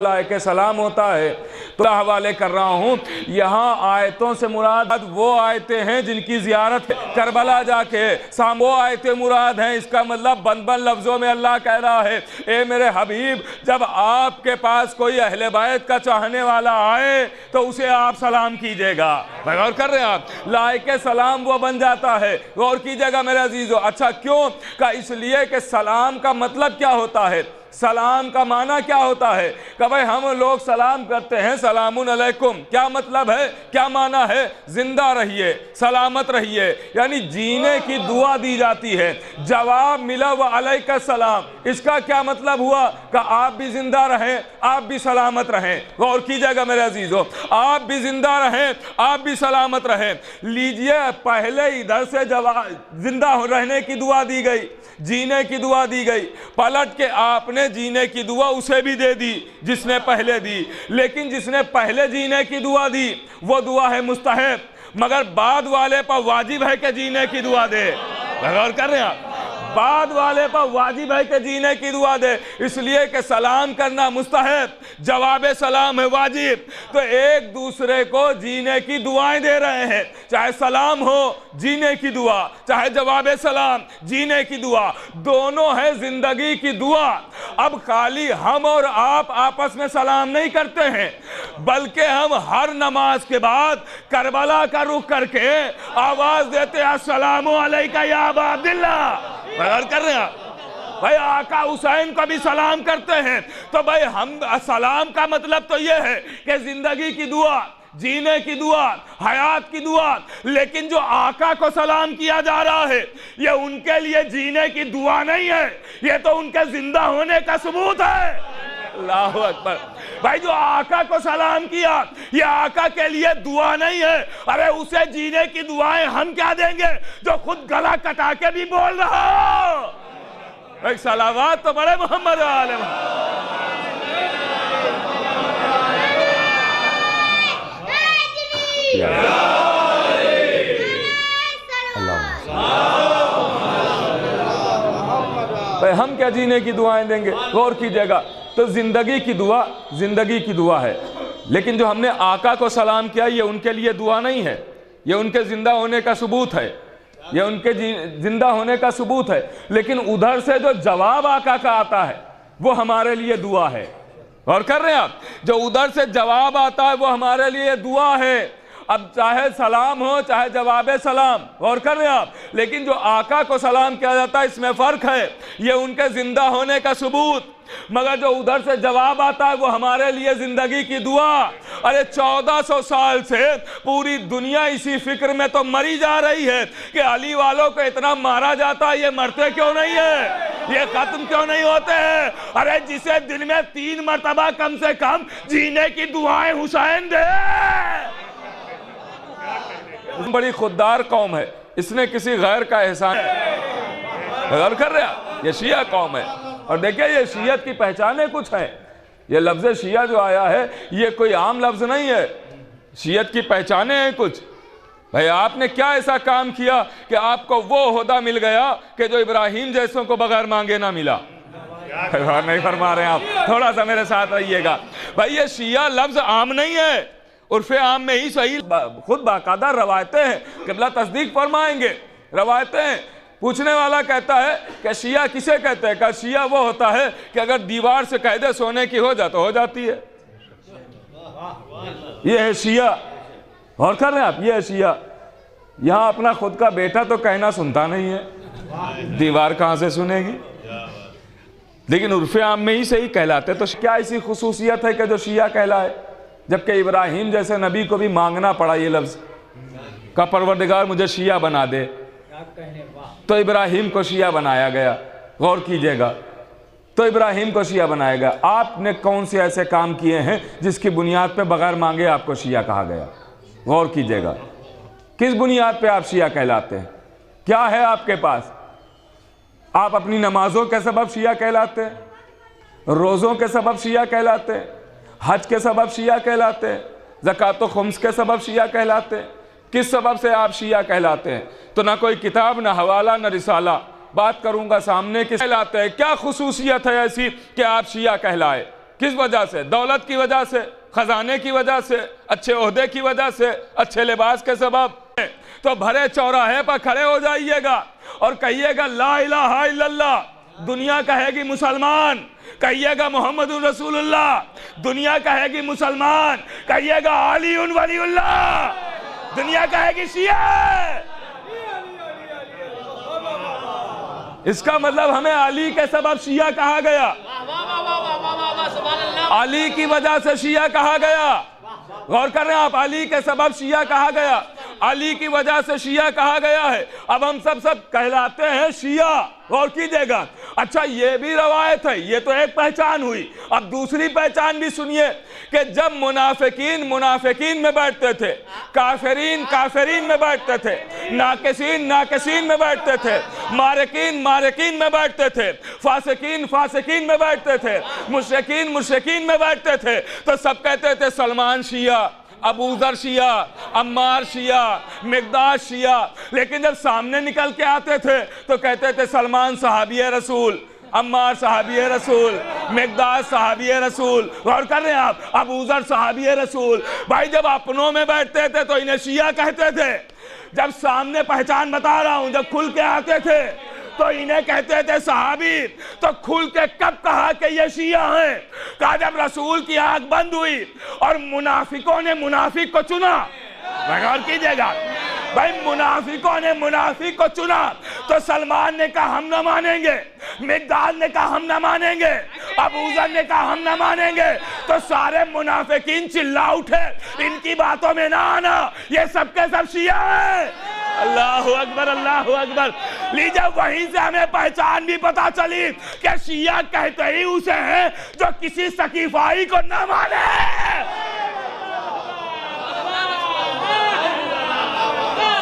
کے سلام ہوتا ہے تو حوالے کر رہا ہوں۔ یہاں آیتوں سے مراد وہ آیتیں ہیں جن کی زیارت کربلا جا کے وہ آیتیں مراد ہیں۔ اس کا مطلب بند بند لفظوں میں اللہ کہہ رہا ہے اے میرے حبیب، جب آپ کے پاس کوئی اہل بیت کا چاہنے والا آئے تو اسے آپ سلام کیجئے گا۔ غور کر رہے ہیں آپ، لائق سلام وہ بن جاتا ہے۔ غور کیجئے گا میرے عزیزو۔ اچھا کیوں؟ کہ اس لیے کہ سلام کا مطلب کیا ہوتا ہے، سلام کا معنی کیا ہوتا ہے؟ کہ بھئی ہم لوگ سلام کرتے ہیں سلام علیکم، کیا مطلب ہے، کیا معنی ہے؟ زندہ رہیے، سلامت رہیے، یعنی جینے کی دعا دی جاتی ہے۔ جواب ملا وعلیک السلام، اس کا کیا مطلب ہوا؟ کہ آپ بھی زندہ رہیں، آپ بھی سلامت رہیں۔ غور کیجئے گا میرے عزیزو، آپ بھی زندہ رہیں، آپ بھی سلامت رہیں۔ لیجئے، پہلے ادھر سے زندہ رہنے کی دعا دی گئی، جینے کی دعا دی گئی، پلٹ کے آپ نے جینے کی دعا اسے بھی دے دی جس نے پہلے دی، لیکن جس نے پہلے جینے کی دعا دی وہ دعا ہے مستحب، مگر بعد والے پر واجب ہے کہ جینے کی دعا دے۔ غور کر رہے ہیں آپ، بعد والے پر واجب ہے کہ جینے کی دعا دے، اس لیے کہ سلام کرنا مستحب، جواب سلام ہے واجب، تو ایک دوسرے کو جینے کی دعائیں دے رہے ہیں، چاہے سلام ہو جینے کی دعا، چاہے جواب سلام جینے کی دعا، دونوں ہے زندگی کی دعا۔ اب خالی ہم اور آپ آپس میں سلام نہیں کرتے ہیں، بلکہ ہم ہر نماز کے بعد کربلا کا رخ کر کے آواز دیتے ہیں السلام علیکہ یا ابا عبداللہ۔ غور کر رہے ہیں بھائی، آقا حسین کو بھی سلام کرتے ہیں، تو بھائی ہم سلام کا مطلب تو یہ ہے کہ زندگی کی دعا، جینے کی دعا، حیات کی دعا، لیکن جو آقا کو سلام کیا جا رہا ہے یہ ان کے لیے جینے کی دعا نہیں ہے، یہ تو ان کے زندہ ہونے کا ثبوت ہے۔ اللہ اکبر۔ بھائی جو آقا کو سلام کیا یہ آقا کے لیے دعا نہیں ہے، ارے اسے جینے کی دعائیں ہم کیا دیں گے جو خود گلا کٹا کے بھی بول رہا ہو۔ ایک صلوات تو بڑے محمد عالم۔ بھائی ہم کیا جینے کی دعائیں دیں گے؟ غور کیجئے گا، تو زندگی کی دعا زندگی کی دعا ہے، لیکن جو ہم نے آقا کو سلام کیا یہ ان کے لیے دعا نہیں ہے، یہ ان کے زندہ ہونے کا ثبوت ہے، یہ ان کے زندہ ہونے کا ثبوت ہے، لیکن ادھر سے جو جواب آقا کا آتا ہے وہ ہمارے لیے دعا ہے۔ غور کر رہے ہیں آپ، جو ادھر سے جواب آتا ہے وہ ہمارے لیے دعا ہے۔ اب چاہے سلام ہو چاہے جواب سلام، غور کر رہے ہیں آپ، لیکن جو آقا کو سلام کیا جاتا ہے اس میں فرق ہے، یہ ان کے زندہ ہونے کا ثبوت، مگر جو ادھر سے جواب آتا ہے وہ ہمارے لیے زندگی کی دعا۔ ارے 1400 سال سے پوری دنیا اسی فکر میں تو مری جا رہی ہے کہ علی والوں کو اتنا مارا جاتا ہے، یہ مرتے کیوں نہیں ہے، یہ ختم کیوں نہیں ہوتے ہیں؟ ارے جسے دن میں 3 مرتبہ کم سے کم جینے کی دعائیں حسین دے۔ بڑی خوددار قوم ہے، اس نے کسی غیر کا احسان غور کر رہے ہیں، یہ شیعہ قوم ہے، اور دیکھیں یہ شیعت کی پہچانیں کچھ ہیں، یہ لفظ شیعہ جو آیا ہے یہ کوئی عام لفظ نہیں ہے، شیعت کی پہچانیں ہیں کچھ۔ بھئی آپ نے کیا ایسا کام کیا کہ آپ کو وہ عہدہ مل گیا کہ جو ابراہیم جیسوں کو بغیر مانگے نہ ملا؟ نہیں فرما رہے ہیں آپ، تھوڑا سا میرے ساتھ رہیے گا۔ بھئی یہ شیعہ لفظ عام نہیں ہے، عرف عام میں ہی صحیح، خود باقاعدہ روایتیں ہیں، قبلہ تصدیق فرمائیں گے، روایتیں ہیں۔ پوچھنے والا کہتا ہے کہ شیعہ کسے کہتے ہیں؟ کہ شیعہ وہ ہوتا ہے کہ اگر دیوار سے کہہ دے سونے کی ہو جا تو ہو جاتی ہے، یہ ہے شیعہ۔ غور کر رہے ہیں آپ، یہ ہے شیعہ۔ یہاں اپنا خود کا بیٹا تو کہنا سنتا نہیں ہے، دیوار کہاں سے سنے گی، لیکن عرف عام میں ہی صحیح کہلاتے، تو کیا ایسی خصوصیت ہے کہ جو شیعہ کہلائے؟ جبکہ ابراہیم جیسے نبی کو بھی مانگنا پڑا یہ لفظ کہ پروردگار مجھے شیعہ بنا دے، تو ابراہیم کو شیعہ بنایا گیا۔ غور کیجئے گا، تو ابراہیم کو شیعہ بنایا گیا۔ آپ نے کون سے ایسے کام کیے ہیں جس کی بنیاد پہ بغیر مانگے آپ کو شیعہ کہا گیا؟ غور کیجئے گا، کس بنیاد پہ آپ شیعہ کہلاتے ہیں؟ کیا ہے آپ کے پاس؟ آپ اپنی نمازوں کے سبب شیعہ کہلاتے ہیں، روزوں کے سبب شیعہ کہلاتے ہیں، حج کے سبب شیعہ کہلاتے ہیں، زکوٰۃ و خمس کے سبب شیعہ کہلاتے ہیں، کس سبب سے آپ شیعہ کہلاتے ہیں؟ تو نہ کوئی کتاب، نہ حوالہ، نہ رسالہ، بات کروں گا سامنے کس کہلاتے ہیں، کیا خصوصیت ہے ایسی کہ آپ شیعہ کہلائے؟ کس وجہ سے؟ دولت کی وجہ سے، خزانے کی وجہ سے، اچھے عہدے کی وجہ سے، اچھے لباس کے سبب۔ تو بھرے چوراہے پر کھڑے ہو جائیے گا اور کہیے گا لا الہ الا اللہ، دنیا کہے گی مسلمان، کہیے گا محمد رسول اللہ، دنیا کہے گی مسلمان، کہیے گا علی ولی اللہ، دنیا کہے گی شیعہ۔ اس کا مطلب ہمیں علی کے سبب شیعہ کہا گیا، علی کی وجہ سے شیعہ کہا گیا۔ غور کر رہے ہیں آپ، علی کے سبب شیعہ کہا گیا، علی کی وجہ سے شیعہ کہا گیا ہے۔ اب ہم سب کہلاتے ہیں شیعہ، غور کیجئے گا۔ اچھا یہ بھی روایت ہے، یہ تو ایک پہچان ہوئی۔ اب دوسری پہچان بھی سنیے کہ جب منافقین میں بیٹھتے تھے، کافرین میں بیٹھتے تھے، ناقصین میں بیٹھتے تھے، مارکین میں بیٹھتے تھے، فاسقین میں بیٹھتے تھے، مشرکین میں بیٹھتے تھے، تو سب کہتے تھے سلمان شیعہ، ابو ذر شیعہ، عمار شیعہ، مقداد شیعہ۔ لیکن جب سامنے نکل کے آتے تھے تو کہتے تھے سلمان صحابی رسول، عمار صحابی رسول، مقداد صحابی رسول۔ غور کر رہے ہیں آپ، ابو ذر صحابی رسول۔ بھائی جب اپنوں میں بیٹھتے تھے تو انہیں شیعہ کہتے تھے، جب سامنے پہچان بتا رہا ہوں، جب کھل کے آتے تھے تو انہیں کہتے تھے صحابی۔ تو کھل کے کب کہا کہ یہ شیعہ ہیں؟ کہا جب رسول کی آنکھ بند ہوئی اور منافقوں نے منافق کو چنا۔ غور کیجئے گا بھائی، منافقوں نے منافق کو چنا تو سلمان نے کہا ہم نہ مانیں گے، مقداد نے کہا ہم نہ مانیں گے، ابو ذر نے کہا ہم نہ مانیں گے، تو سارے منافقین چلا اٹھے ان کی باتوں میں نہ آنا، یہ سب کے سب شیعہ ہیں۔ اللہ اکبر، اللہ اکبر۔ لیجئے وہیں سے ہمیں پہچان بھی پتا چلی کہ شیعہ کہتے ہی اسے ہیں جو کسی سقیفائی کو نہ مانے۔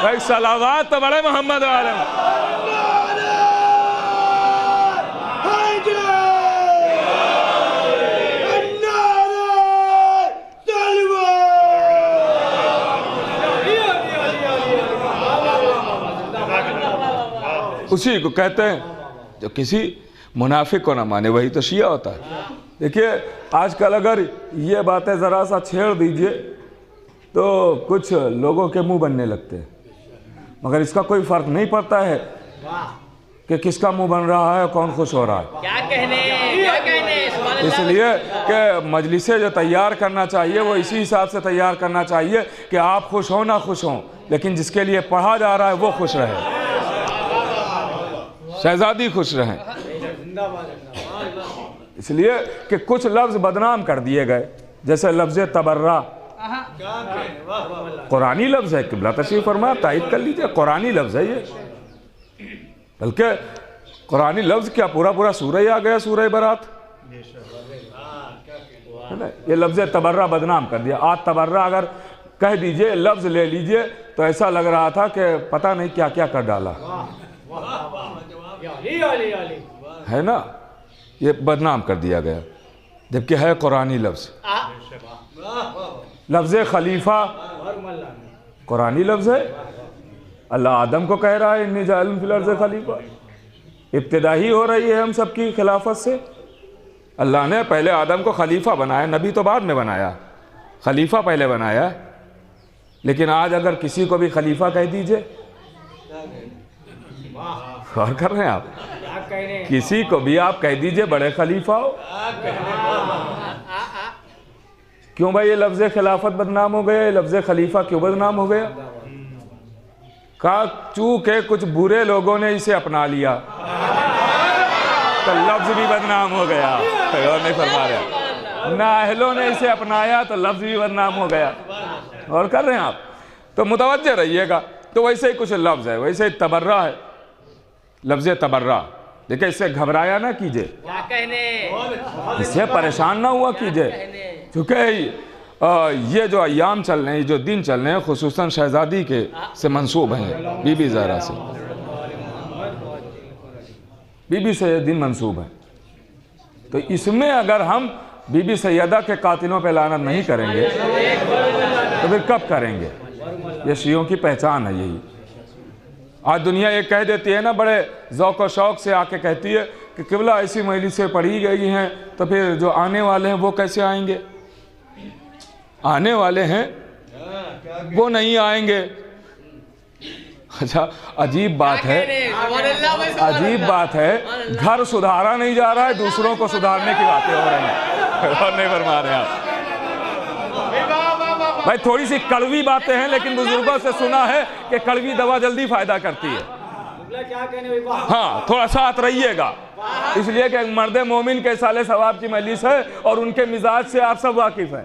بھائی صلوات تو بڑے محمد عالم۔ اسی کو کہتے ہیں جو کسی منافق کو نہ مانے وہی تو شیعہ ہوتا ہے۔ دیکھیے آج کل اگر یہ باتیں ذرا سا چھیڑ دیجئے تو کچھ لوگوں کے منہ بننے لگتے ہیں، مگر اس کا کوئی فرق نہیں پڑتا ہے کہ کس کا منہ بن رہا ہے، کون خوش ہو رہا ہے۔ کیا کہنے اس لیے کہ مجلسیں جو تیار کرنا چاہیے وہ اسی حساب سے تیار کرنا چاہیے کہ آپ خوش ہوں نہ خوش ہوں، لیکن جس کے لیے پڑھا جا رہا ہے وہ خوش رہے، شہزادی خوش رہیں۔ اس لیے کہ کچھ لفظ بدنام کر دیے گئے، جیسے لفظ تبرہ، قرآنی لفظ ہے، قبلہ تشریف فرما تائید کر لیجئے، قرآنی لفظ ہے یہ، بلکہ قرآنی لفظ کیا پورا سورہ ہی آ گیا، سورہ برات۔ یہ لفظ تبرہ بدنام کر دیا۔ آج تبرہ اگر کہہ دیجئے، لفظ لے لیجئے تو ایسا لگ رہا تھا کہ پتہ نہیں کیا کیا کر ڈالا ہے نا، یہ بدنام کر دیا گیا، جبکہ ہے قرآنی لفظ۔ لفظ خلیفہ قرآنی لفظ ہے، اللہ آدم کو کہہ رہا ہے انی جاعل فی الارض خلیفہ، ابتدا ہی ہو رہی ہے ہم سب کی خلافت سے۔ اللہ نے پہلے آدم کو خلیفہ بنایا، نبی تو بعد میں بنایا، خلیفہ پہلے بنایا۔ لیکن آج اگر کسی کو بھی خلیفہ کہہ دیجئے، غور کر رہے ہیں آپ، کسی کو بھی آپ کہہ دیجئے بڑے خلیفہ ہو، کیوں بھائی یہ لفظ خلافت بدنام ہو گیا، یہ لفظ خلیفہ کیوں بدنام ہو گیا؟ کہا چونکہ کچھ برے لوگوں نے اسے اپنا لیا تو لفظ بھی بدنام ہو گیا۔ اور نہیں فرما رہے، نااہلوں نے اسے اپنایا تو لفظ بھی بدنام ہو گیا۔ اور کر رہے ہیں آپ، تو متوجہ رہیے گا۔ تو ویسے ہی کچھ لفظ ہے، ویسے ہی تبرہ ہے، لفظ تبرہ، دیکھیں اس سے گھبرایا نہ کیجئے، اس سے پریشان نہ ہوا کیجئے، کیونکہ یہ جو ایام چل رہے ہیں، جو دن چل رہے ہیں، خصوصاً شہزادی کے سے منسوب ہیں، بی بی زہرا سے، بی بی سے یہ دن منسوب ہے۔ تو اس میں اگر ہم بی بی سیدہ کے قاتلوں پہ لعنت نہیں کریں گے تو پھر کب کریں گے؟ یہ شیعوں کی پہچان ہے یہی۔ آج دنیا یہ کہہ دیتی ہے نا، بڑے ذوق و شوق سے آ کے کہتی ہے کہ قبلہ ایسی مجلسیں پڑھی گئی ہیں تو پھر جو آنے والے ہیں وہ کیسے آئیں گے؟ آنے والے ہیں وہ نہیں آئیں گے۔ اچھا عجیب بات ہے، عجیب بات ہے، گھر سدھارا نہیں جا رہا ہے، دوسروں کو سدھارنے کی باتیں ہو رہی ہیں، اور نہیں فرما رہے آپ۔ بھائی تھوڑی سی کڑوی باتیں ہیں، لیکن بزرگوں سے سنا ہے کہ کڑوی دوا جلدی فائدہ کرتی ہے۔ ہاں تھوڑا ساتھ رہیے گا، اس لیے کہ مرد مومن کے سالے ثواب کی مجلس ہے اور ان کے مزاج سے آپ سب واقف ہیں۔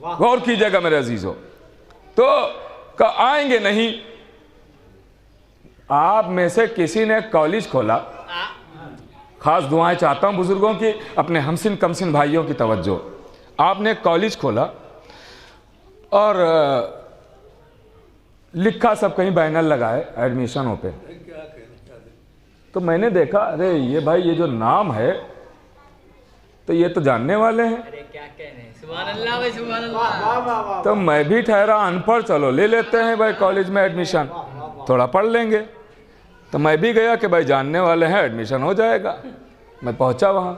غور کیجئے گا میرے عزیزوں، تو آئیں گے نہیں۔ آپ میں سے کسی نے کالج کھولا، خاص دعائیں چاہتا ہوں بزرگوں کی، اپنے ہمسن کمسن بھائیوں کی توجہ۔ آپ نے کالج کھولا اور لکھا سب کہیں بینر لگائے ایڈمیشنوں پہ، تو میں نے دیکھا ارے یہ بھائی یہ جو نام ہے تو یہ تو جاننے والے ہیں، تو میں بھی ٹھہرا ان پڑھ، چلو لے لیتے ہیں بھائی کالج میں ایڈمیشن، تھوڑا پڑھ لیں گے۔ تو میں بھی گیا کہ بھائی جاننے والے ہیں ایڈمیشن ہو جائے گا۔ میں پہنچا وہاں،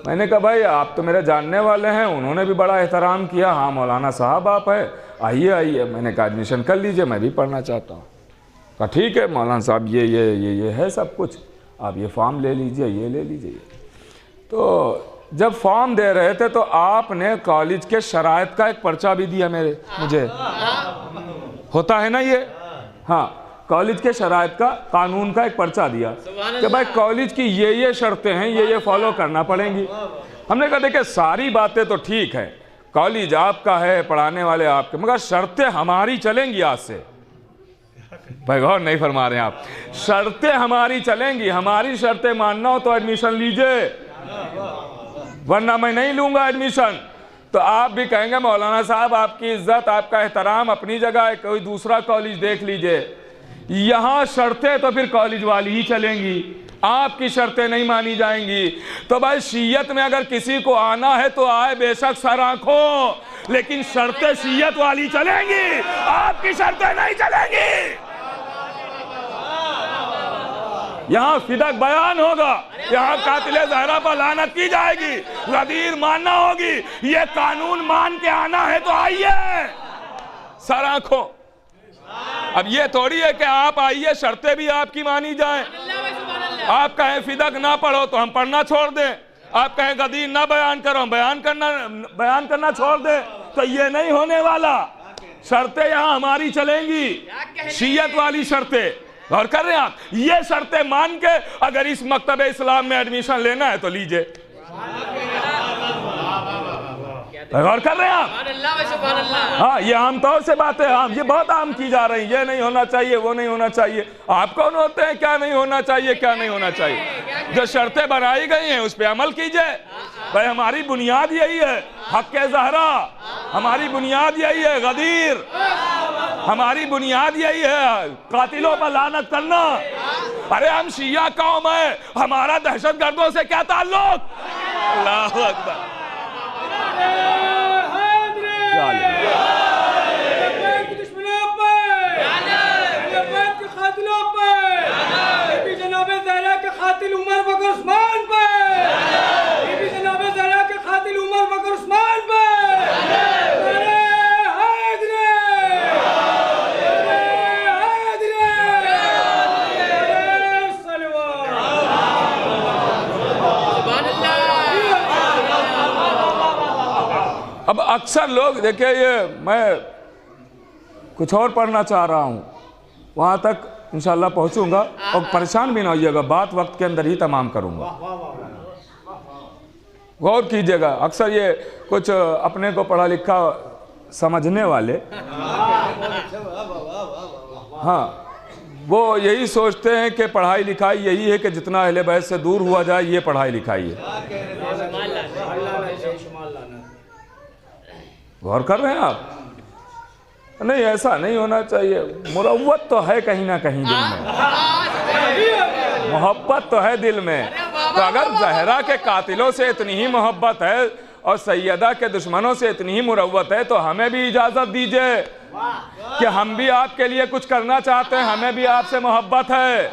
میں نے کہا بھائی آپ تو میرے جاننے والے ہیں، انہوں نے بھی بڑا احترام کیا، ہاں مولانا صاحب آپ ہیں، آئیے آئیے۔ میں نے کہا ایڈمیشن کر لیجئے، میں بھی پڑھنا چاہتا ہوں۔ کہا ٹھیک ہے مولانا صاحب یہ ہے سب کچھ، آپ یہ فارم لے لیجئے، یہ لے لیجئے۔ تو جب فارم دے رہے تھے تو آپ نے کالج کے شرائط کا ایک پرچہ بھی دیا مجھے، ہوتا ہے نا یہ، ہاں کالج کے شرائط کا، قانون کا ایک پرچہ دیا کہ بھائی کالج کی یہ شرطیں ہیں، یہ فالو کرنا پڑیں گی۔ ہم نے کہا دیکھیں ساری باتیں تو ٹھیک ہیں، کالج آپ کا ہے، پڑھانے والے آپ کے، مگر شرطیں ہماری چلیں گی آج سے۔ بھائی غور نہیں فرما رہے ہیں آپ، شرطیں ہماری چلیں گی، ہماری شرطیں ماننا ہو تو ایڈمیشن لیجئے، ورنہ میں نہیں لوں گا ایڈمیشن۔ تو آپ بھی کہیں گے مولانا صاحب آپ کی عزت، آپ کا احترام اپنی جگہ ہے، کوئی دوسرا کالج دیکھ لیجئے۔ یہاں شرطیں تو پھر کالج والی ہی چلیں گی، آپ کی شرطیں نہیں مانی جائیں گی۔ تو بھائی شیعت میں اگر کسی کو آنا ہے تو آئے بے شک سر آنکھوں، لیکن شرطیں شیعت والی چلیں گی، آپ کی شرطیں نہیں چلیں گی۔ یہاں فدق بیان ہوگا، یہاں قاتل زہرا پر لعنت کی جائے گی، غدیر ماننا ہوگی، یہ قانون مان کے آنا ہے تو آئیے سر آنکھوں۔ اب یہ تھوڑی ہے کہ آپ آئیے شرطیں بھی آپ کی مانی جائیں، آپ کہیں فدق نہ پڑھو تو ہم پڑھنا چھوڑ دیں، آپ کہیں غدیر نہ بیان کرو ہم بیان کرنا چھوڑ دیں، تو یہ نہیں ہونے والا۔ شرطیں یہاں ہماری چلیں گی، شیعت والی شرطیں۔ غور کر رہے ہیں آپ، یہ شرطیں مان کے اگر اس مکتب اسلام میں ایڈمیشن لینا ہے تو لیجئے۔ غور کر رہے ہیں آپ، ہاں یہ عام طور سے باتیں یہ بہت عام کی جا رہی ہیں، یہ نہیں ہونا چاہیے، وہ نہیں ہونا چاہیے۔ آپ کون ہوتے ہیں کیا نہیں ہونا چاہیے، کیا نہیں ہونا چاہیے؟ جو شرطیں بنائی گئی ہیں اس پہ عمل کیجئے۔ بھائی ہماری بنیاد یہی ہے، حق زہرا، ہماری بنیاد یہی ہے، غدیر ہماری بنیاد یہی ہے، قاتلوں پر لعنت کرنا۔ ارے ہم شیعہ قوم ہیں، ہمارا دہشت گردوں سے کیا تعلق؟ اللہ اکبر۔ جناب زہرا کے قاتل عمر بکر عثمان پہ، جناب زہرا کے قاتل عمر بکر عثمان پہ۔ اب اکثر لوگ دیکھیں، یہ میں کچھ اور پڑھنا چاہ رہا ہوں، وہاں تک انشاءاللہ پہنچوں گا، اور پریشان بھی نہ ہوئیے گا، بات وقت کے اندر ہی تمام کروں گا۔ غور کیجئے گا، اکثر یہ کچھ اپنے کو پڑھا لکھا سمجھنے والے، ہاں وہ یہی سوچتے ہیں کہ پڑھائی لکھائی یہی ہے کہ جتنا اہل بیت سے دور ہوا جائے یہ پڑھائی لکھائی ہے۔ غور کر رہے ہیں آپ؟ نہیں ایسا نہیں ہونا چاہیے، مروت تو ہے کہیں نہ کہیں دل میں، محبت تو ہے دل میں۔ تو اگر زہرا کے قاتلوں سے اتنی ہی محبت ہے اور سیدہ کے دشمنوں سے اتنی ہی مروت ہے تو ہمیں بھی اجازت دیجئے کہ ہم بھی آپ کے لیے کچھ کرنا چاہتے ہیں، ہمیں بھی آپ سے محبت ہے۔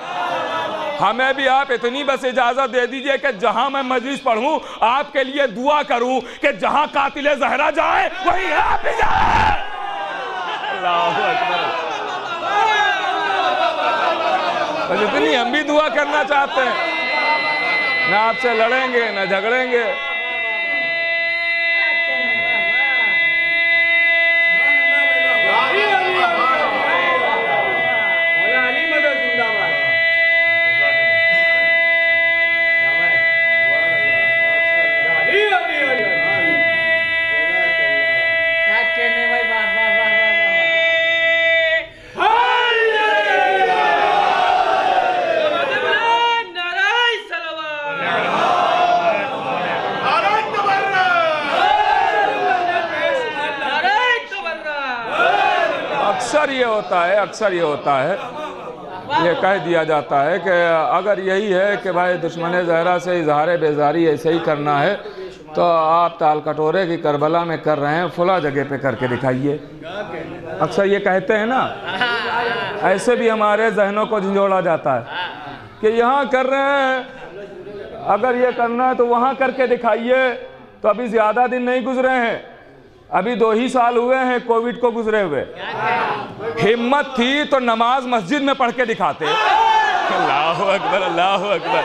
ہمیں بھی آپ اتنی بس اجازت دے دیجئے کہ جہاں میں مجلس پڑھوں آپ کے لیے دعا کروں کہ جہاں قاتل زہرا جائے وہیں آپ بھی جائیں. اللہ اکبر. بس اتنی ہم بھی دعا کرنا چاہتے ہیں. نہ آپ سے لڑیں گے نہ جھگڑیں گے. اکثر یہ ہوتا ہے یہ کہہ دیا جاتا ہے کہ اگر یہی ہے کہ بھائی دشمن زہرا سے اظہار بیزاری ایسے ہی کرنا ہے تو آپ تال کٹورے کی کربلا میں کر رہے ہیں فلاں جگہ پہ کر کے دکھائیے. اکثر یہ کہتے ہیں نا, ایسے بھی ہمارے ذہنوں کو جھنجھوڑا جاتا ہے کہ یہاں کر رہے ہیں, اگر یہ کرنا ہے تو وہاں کر کے دکھائیے. تو ابھی زیادہ دن نہیں گزرے ہیں, ابھی 2 ہی سال ہوئے ہیں کووڈ کو گزرے ہوئے. ہمت تھی تو نماز مسجد میں پڑھ کے دکھاتے. اللہ اکبر اللہ اکبر.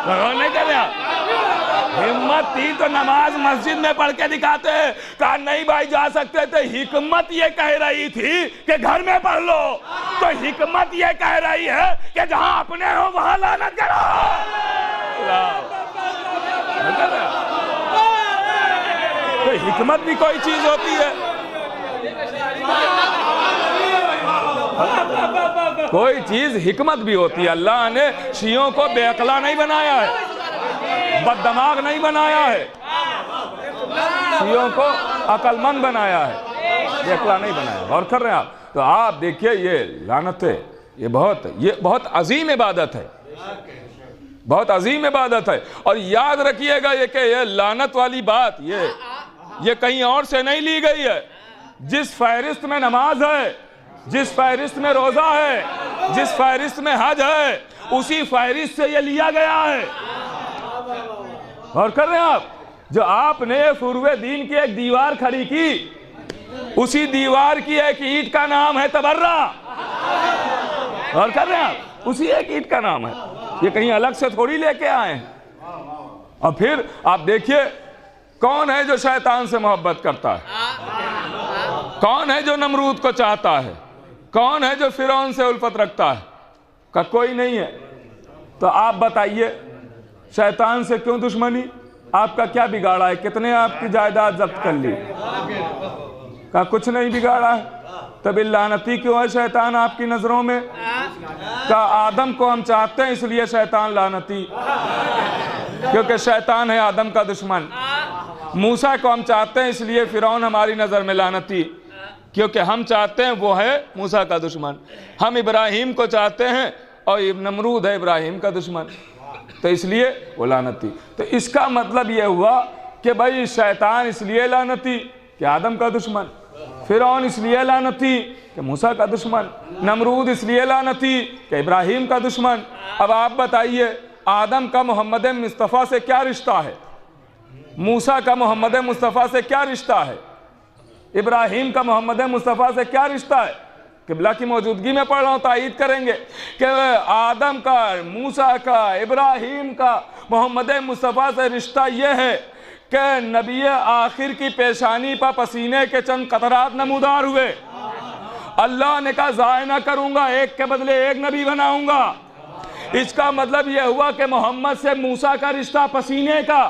نہیں کر رہے ہمت تھی تو نماز مسجد میں پڑھ کے دکھاتے. کہا نہیں بھائی جا سکتے تھے. حکمت یہ کہہ رہی تھی کہ گھر میں پڑھ لو, تو حکمت یہ کہہ رہی ہے کہ جہاں اپنے ہو وہاں لعنت کرو. تو حکمت بھی کوئی چیز ہوتی ہے, کوئی چیز حکمت بھی ہوتی ہے. اللہ نے شیعوں کو بے عقلا نہیں بنایا ہے, بد دماغ نہیں بنایا ہے, شیعوں کو عقل مند بنایا ہے, بے عقلا نہیں بنایا. اور کر رہے ہیں آپ تو آپ دیکھیے یہ لعنت ہے, یہ بہت عظیم عبادت ہے, بہت عظیم عبادت ہے. اور یاد رکھیے گا یہ کہ یہ لعنت والی بات یہ کہیں اور سے نہیں لی گئی ہے. جس فہرست میں نماز ہے, جس فہرست میں روزہ ہے, جس فہرست میں حج ہے, اسی فہرست سے یہ لیا گیا ہے. اور کر رہے ہیں آپ جو آپ نے فروع دین کی ایک دیوار کھڑی کی, اسی دیوار کی ایک اینٹ کا نام ہے تبرہ. اور کر رہے ہیں آپ اسی ایک اینٹ کا نام ہے, یہ کہیں الگ سے تھوڑی لے کے آئے ہیں. اور پھر آپ دیکھیے کون ہے جو شیطان سے محبت کرتا ہے, کون ہے جو نمرود کو چاہتا ہے, کون ہے جو فرعون سے الفت رکھتا ہے؟ کہ کوئی نہیں ہے. تو آپ بتائیے شیطان سے کیوں دشمنی؟ آپ کا کیا بگاڑا ہے؟ کتنے آپ کی جائیداد ضبط کر لی؟ کہ کچھ نہیں بگاڑا ہے. تب لعنتی کیوں ہے شیطان آپ کی نظروں میں؟ کہ آدم کو ہم چاہتے ہیں اس لیے شیطان لعنتی, کیونکہ شیطان ہے آدم کا دشمن. موسیٰ کو ہم چاہتے ہیں اس لیے فرعون ہماری نظر میں لعنتی, کیونکہ ہم چاہتے ہیں وہ ہے موسیٰ کا دشمن. ہم ابراہیم کو چاہتے ہیں اور نمرود ہے ابراہیم کا دشمن, تو اس لیے وہ لعنتی. تو اس کا مطلب یہ ہوا کہ بھائی شیطان اس لیے لعنتی کہ آدم کا دشمن, فرعون اس لیے لعنتی کہ موسیٰ کا دشمن, نمرود اس لیے لعنتی کہ ابراہیم کا دشمن. اب آپ بتائیے آدم کا محمد مصطفیٰ سے کیا رشتہ ہے؟ موسیٰ کا محمد مصطفیٰ سے کیا رشتہ ہے؟ ابراہیم کا محمد مصطفیٰ سے کیا رشتہ ہے؟ قبلہ کی موجودگی میں پڑھ رہا ہوں, تائید کریں گے کہ آدم کا, موسیٰ کا, ابراہیم کا محمد مصطفیٰ سے رشتہ یہ ہے کہ نبی آخر کی پیشانی پر پسینے کے چند قطرات نمودار ہوئے. اللہ نے کہا ضائع نہ کروں گا, ایک کے بدلے ایک نبی بناؤں گا. اس کا مطلب یہ ہوا کہ محمد سے موسیٰ کا رشتہ پسینے کا,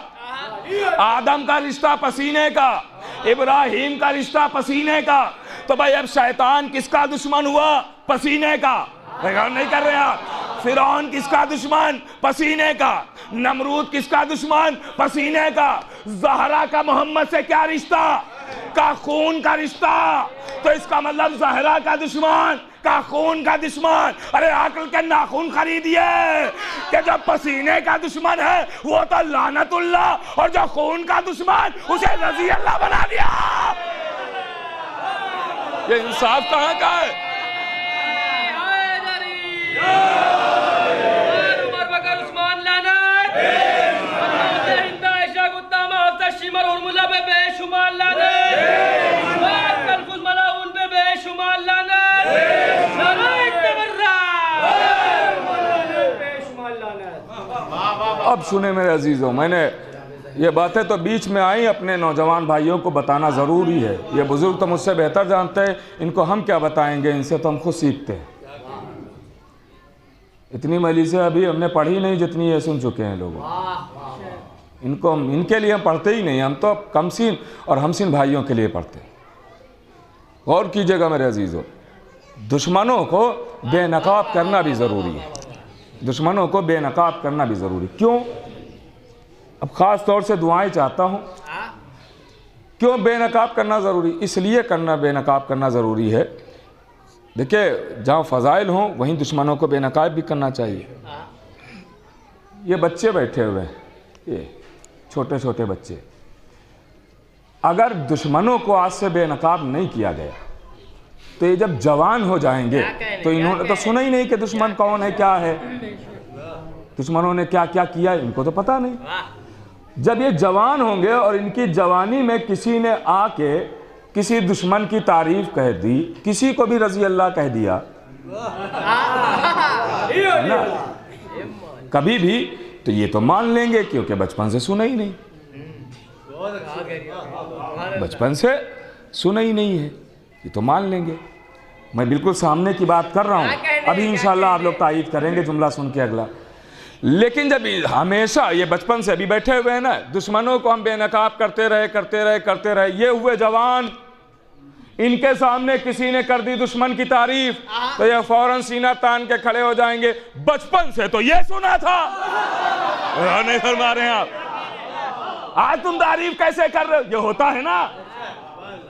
آدم کا رشتہ پسینے کا, ابراہیم کا رشتہ پسینے کا. تو بھائی اب شیطان کس کا دشمن ہوا؟ پسینے کا. نہیں کر رہے آپ؟ فرعون کس کا دشمن؟ پسینے کا. نمرود کس کا دشمن؟ پسینے کا. زہرا کا محمد سے کیا رشتہ؟ کا خون کا رشتہ. تو اس کا مطلب زہرا کا دشمن کا خون کا دشمن. ارے عقل کے ناخون خریدیے کہ جو پسینے کا دشمن ہے وہ تو لعنت اللہ, اور جو خون کا دشمن اسے رضی اللہ بنا دیا. یہ انصاف کہاں کا ہے؟ یاسین مرحوم ملا پہ بے شمار لعنت، بعد تلفظ ملعون پہ بے شمار لعنت، نعرہ تبرک۔ اب سنیں میرے عزیزوں، میں نے یہ باتیں تو بیچ میں آئیں، اپنے نوجوان بھائیوں کو بتانا ضروری ہے۔ یہ بزرگ تو مجھ سے بہتر جانتے ہیں، ان کو ہم کیا بتائیں گے، ان سے تو ہم خود سیکھتے ہیں۔ اتنی مجلسیں ابھی ہم نے پڑھی نہیں جتنی یہ سن چکے ہیں لوگوں، ان کے لیے ہم پڑھتے ہی نہیں، ہم تو کم سین اور ہم سین بھائیوں کے لیے پڑھتے ہیں۔ غور کیجئے گا میرے عزیزوں، دشمنوں کو بے نقاب کرنا بھی ضروری ہے، دشمنوں کو بے نقاب کرنا بھی ضروری۔ کیوں؟ اب خاص طور سے دعائیں چاہتا ہوں۔ کیوں بے نقاب کرنا ضروری؟ اس لیے بے نقاب کرنا ضروری ہے، دیکھیں جہاں فضائل ہوں وہیں دشمنوں کو بے نقاب بھی کرنا چاہیے۔ یہ بچے بیٹھے ہوئے ہیں، یہ چھوٹے چھوٹے بچے، اگر دشمنوں کو آج سے بے نقاب نہیں کیا گیا تو یہ جب جوان ہو جائیں گے تو انہوں نے تو سنا ہی نہیں کہ دشمن کون ہے، کیا ہے، دشمنوں نے کیا کیا کیا، ان کو تو پتہ نہیں۔ جب یہ جوان ہوں گے اور ان کی جوانی میں کسی نے آ کے کسی دشمن کی تعریف کہہ دی، کسی کو بھی رضی اللہ کہہ دیا کبھی بھی، تو یہ تو مان لیں گے، کیونکہ بچپن سے سنا ہی نہیں، بچپن سے سنا ہی نہیں ہے، یہ تو مان لیں گے۔ میں بالکل سامنے کی بات کر رہا ہوں، ابھی انشاءاللہ آپ لوگ تائید کریں گے جملہ سن کے اگلا۔ لیکن جب ہمیشہ یہ بچپن سے ابھی بیٹھے ہوئے ہیں نا، دشمنوں کو ہم بے نقاب کرتے رہے، یہ ہوئے جوان، ان کے سامنے کسی نے کر دی دشمن کی تعریف تو یہ فوراً سینہ تان کے کھڑے ہو جائیں گے، بچپن سے تو یہ سنا تھا، نہیں فرما رہے ہیں آپ، آج تم تعریف کیسے کر رہے ہو؟ یہ ہوتا ہے نا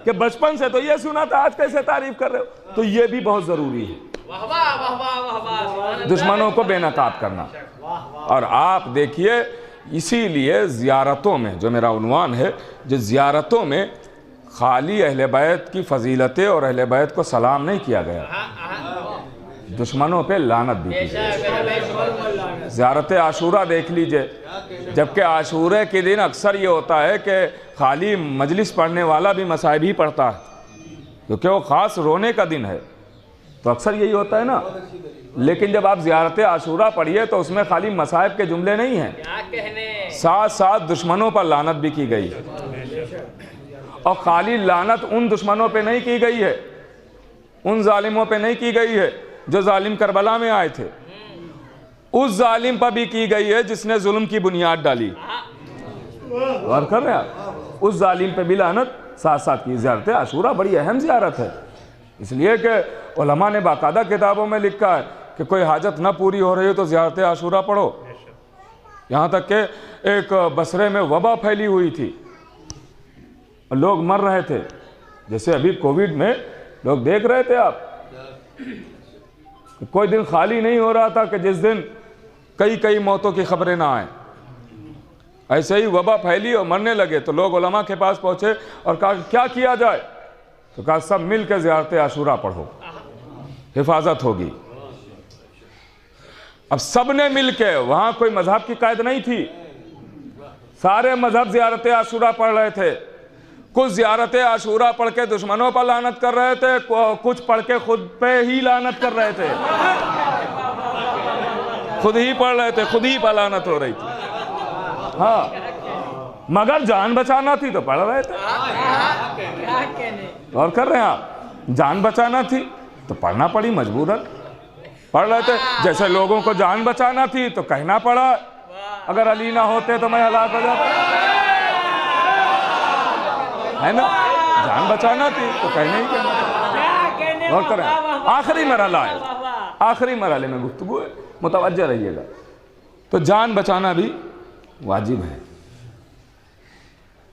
کہ بچپن سے تو یہ سنا تھا، آج کیسے تعریف کر رہے ہو؟ تو یہ بھی بہت ضروری ہے، دشمنوں کو بے نقاب کرنا۔ اور آپ دیکھیے، اسی لیے زیارتوں میں، جو میرا عنوان ہے، جو زیارتوں میں خالی اہل بیت کی فضیلتیں اور اہل بیت کو سلام نہیں کیا گیا، دشمنوں پہ لعنت بھی کی گئی۔ زیارت عاشورہ دیکھ لیجئے، جبکہ عاشورے کے دن اکثر یہ ہوتا ہے کہ خالی مجلس پڑھنے والا بھی مصائب ہی پڑھتا ہے، کیونکہ وہ خاص رونے کا دن ہے، تو اکثر یہی ہوتا ہے نا۔ لیکن جب آپ زیارت عاشورہ پڑھیے تو اس میں خالی مصائب کے جملے نہیں ہیں، ساتھ ساتھ دشمنوں پر لعنت بھی کی گئی، اور خالی لعنت ان دشمنوں پہ نہیں کی گئی ہے، ان ظالموں پہ نہیں کی گئی ہے جو ظالم کربلا میں آئے تھے، اس ظالم پر بھی کی گئی ہے جس نے ظلم کی بنیاد ڈالی۔ غور کر رہے ہیں آپ، اس ظالم پہ بھی لعنت ساتھ ساتھ کی۔ زیارت عاشورہ بڑی اہم زیارت ہے، اس لیے کہ علماء نے باقاعدہ کتابوں میں لکھا ہے کہ کوئی حاجت نہ پوری ہو رہی ہے تو زیارت عاشورہ پڑھو۔ یہاں تک کہ ایک بصرے میں وبا پھیلی ہوئی تھی، لوگ مر رہے تھے، جیسے ابھی کووڈ میں لوگ دیکھ رہے تھے آپ، کوئی دن خالی نہیں ہو رہا تھا کہ جس دن کئی موتوں کی خبریں نہ آئیں۔ ایسے ہی وبا پھیلی اور مرنے لگے تو لوگ علماء کے پاس پہنچے اور کہا کیا کیا جائے، تو کہا سب مل کے زیارت عاشورہ پڑھو، حفاظت ہوگی۔ اب سب نے مل کے، وہاں کوئی مذہب کی قید نہیں تھی، سارے مذہب زیارت عاشورہ پڑھ رہے تھے، کچھ زیارت عاشورہ پڑھ کے دشمنوں پر لعنت کر رہے تھے، کچھ پڑھ کے خود پہ ہی لعنت کر رہے تھے، خود ہی پڑھ رہے تھے، خود ہی پر لعنت ہو رہی تھی۔ ہاں، مگر جان بچانا تھی تو پڑھ رہے تھے۔ اور کر رہے ہیں آپ، جان بچانا تھی تو پڑھنا پڑی، مجبوراً پڑھ رہے تھے۔ جیسے لوگوں کو جان بچانا تھی تو کہنا پڑا، اگر علی نہ ہوتے تو میں ہلاک ہو جاتا، ہے نا، جان بچانا تھی تو کہنا ہی کہنا۔ اور کریں، آخری مرحلہ ہے، آخری مرحلے میں گفتگو ہے، متوجہ رہیے گا۔ تو جان بچانا بھی واجب ہے،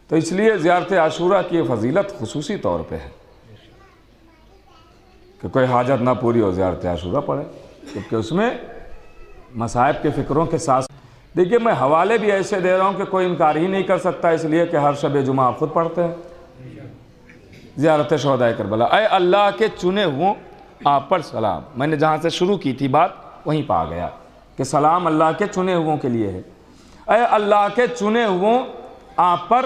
تو اس لیے زیارت عاشورہ کی فضیلت خصوصی طور پہ ہے کہ کوئی حاجت نہ پوری ہو زیارت عاشورہ پڑھے، کیونکہ اس میں مصائب کے فکروں کے ساتھ۔ دیکھیے میں حوالے بھی ایسے دے رہا ہوں کہ کوئی انکار ہی نہیں کر سکتا، اس لیے کہ ہر شب جمعہ آپ خود پڑھتے ہیں زیارت شہدائے کربلا۔ اے اللہ کے چنے ہوں آپ پر سلام، میں نے جہاں سے شروع کی تھی بات وہیں پا گیا کہ سلام اللہ کے چنے ہوں کے لیے ہے۔ اے اللہ کے چنے ہوں آپ پر